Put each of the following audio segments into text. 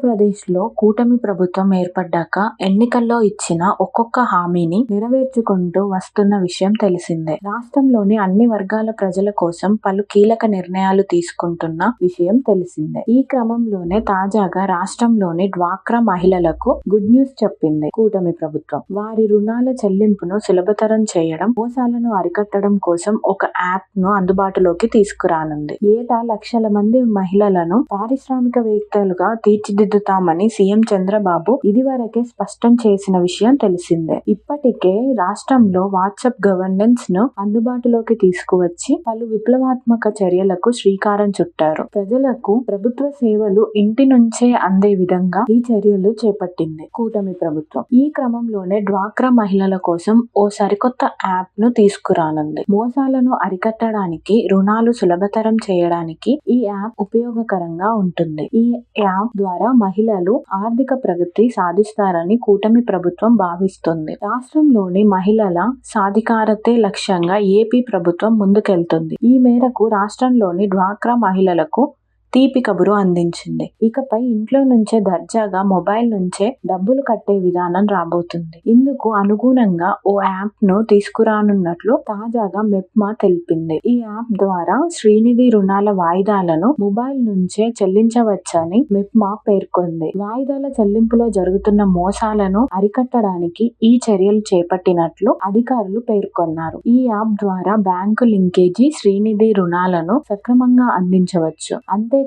ఆంధ్రప్రదేశ్లో కూటమి ప్రభుత్వం ఏర్పడ్డాక ఎన్నికల్లో ఇచ్చిన ఒక్కొక్క హామీని నెరవేర్చుకుంటూ వస్తున్న విషయం తెలిసిందే. రాష్ట్రంలోని అన్ని వర్గాల ప్రజల కోసం పలు కీలక నిర్ణయాలు తీసుకుంటున్న విషయం తెలిసిందే. ఈ క్రమంలోనే తాజాగా రాష్ట్రంలోని డ్వాక్రా మహిళలకు గుడ్ న్యూస్ చెప్పింది కూటమి ప్రభుత్వం. వారి రుణాల చెల్లింపును సులభతరం చేయడం, మోసాలను అరికట్టడం కోసం ఒక యాప్ ను అందుబాటులోకి తీసుకురానుంది. ఏటా లక్షల మంది మహిళలను పారిశ్రామికవేత్తలుగా తీర్చిదిద్దుతామని సీఎం చంద్రబాబు ఇదివరకే స్పష్టం చేసిన విషయం తెలిసిందే. ఇప్పటికే రాష్ట్రంలో వాట్సాప్ గవర్నెన్స్ ను అందుబాటులోకి తీసుకువచ్చి పలు విప్లవాత్మక చర్యలకు శ్రీకారం చుట్టారు. ప్రజలకు ప్రభుత్వ సేవలు ఇంటి నుంచే అందే విధంగా ఈ చర్యలు చేపట్టింది కూటమి ప్రభుత్వం. ఈ క్రమంలోనే డ్వాక్రా మహిళల కోసం ఓ సరికొత్త యాప్ ను తీసుకురానుంది. మోసాలను అరికట్టడానికి, రుణాలు సులభతరం చేయడానికి ఈ యాప్ ఉపయోగకరంగా ఉంటుంది. ఈ యాప్ ద్వారా మహిళలు ఆర్థిక ప్రగతి సాధిస్తారని కూటమి ప్రభుత్వం భావిస్తుంది. రాష్ట్రంలోని మహిళల సాధికారతే లక్ష్యంగా ఏపీ ప్రభుత్వం ముందుకెళ్తుంది. ఈ మేరకు రాష్ట్రంలోని డ్వాక్రా మహిళలకు తీపి కబురు అందించింది. ఇకపై ఇంట్లో నుంచే దర్జాగా మొబైల్ నుంచే డబ్బులు కట్టే విధానం రాబోతుంది. ఇందుకు అనుగుణంగా ఓ యాప్ ను తీసుకురానున్నట్లు తాజాగా మెప్మా తెలిపింది. ఈ యాప్ ద్వారా శ్రీనిధి రుణాల వాయిదాలను మొబైల్ నుంచే చెల్లించవచ్చని మెప్మా పేర్కొంది. వాయిదాల చెల్లింపులో జరుగుతున్న మోసాలను అరికట్టడానికి ఈ చర్యలు చేపట్టినట్లు అధికారులు పేర్కొన్నారు. ఈ యాప్ ద్వారా బ్యాంకు లింకేజీ, శ్రీనిధి రుణాలను సక్రమంగా అందించవచ్చు. అంతేకాక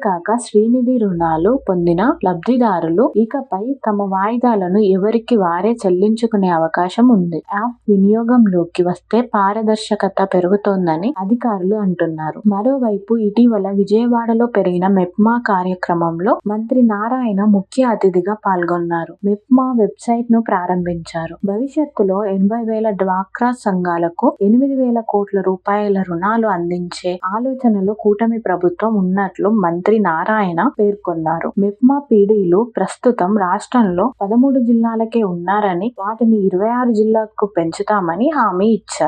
శ్రీనిధి రుణాలు పొందిన లబ్ధిదారులు ఇకపై తమ వాయిదాలను ఎవరికి వారే చెల్లించుకునే అవకాశం ఉంది. యాప్ వినియోగంలోకి వస్తే పారదర్శకత పెరుగుతోందని అధికారులు అంటున్నారు. మరోవైపు ఇటీవల విజయవాడలో జరిగిన మెప్మా కార్యక్రమంలో మంత్రి నారాయణ ముఖ్య అతిథిగా పాల్గొన్నారు. మెప్మా వెబ్సైట్ ను ప్రారంభించారు. భవిష్యత్తులో 80,000 డ్వాక్రా సంఘాలకు 8,000 కోట్ల రూపాయల రుణాలు అందించే ఆలోచనలో కూటమి ప్రభుత్వం ఉన్నట్లు మంత్రి నారాయణ పేర్కొన్నారు. మెప్మా పీడీలు ప్రస్తుతం రాష్ట్రంలో 13 జిల్లాలకే ఉన్నారని, వాటిని 26 జిల్లాలకు పెంచుతామని హామీ ఇచ్చారు.